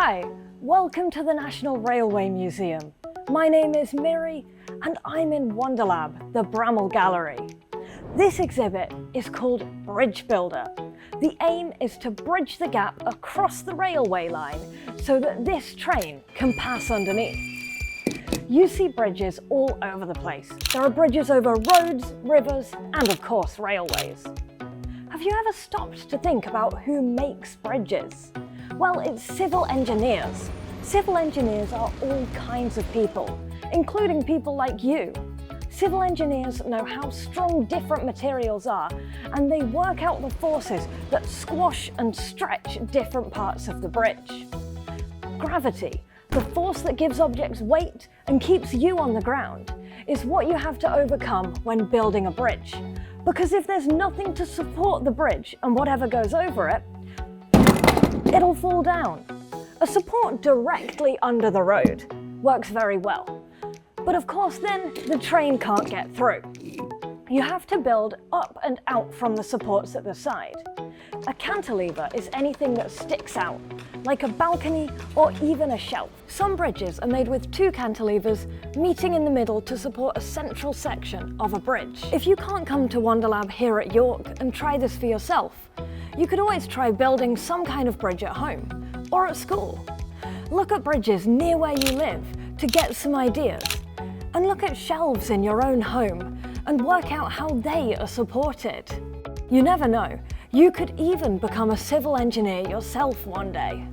Hi, welcome to the National Railway Museum. My name is Miri and I'm in Wonderlab, the Bramall Gallery. This exhibit is called Bridge Builder. The aim is to bridge the gap across the railway line so that this train can pass underneath. You see bridges all over the place. There are bridges over roads, rivers, and of course railways. Have you ever stopped to think about who makes bridges? Well, it's civil engineers. Civil engineers are all kinds of people, including people like you. Civil engineers know how strong different materials are, and they work out the forces that squash and stretch different parts of the bridge. Gravity, the force that gives objects weight and keeps you on the ground, is what you have to overcome when building a bridge. Because if there's nothing to support the bridge and whatever goes over it, it'll fall down. A support directly under the road works very well. But of course then the train can't get through. You have to build up and out from the supports at the side. A cantilever is anything that sticks out, like a balcony or even a shelf. Some bridges are made with two cantilevers meeting in the middle to support a central section of a bridge. If you can't come to Wonderlab here at York and try this for yourself, you could always try building some kind of bridge at home or at school. Look at bridges near where you live to get some ideas, and look at shelves in your own home and work out how they are supported. You never know, you could even become a civil engineer yourself one day.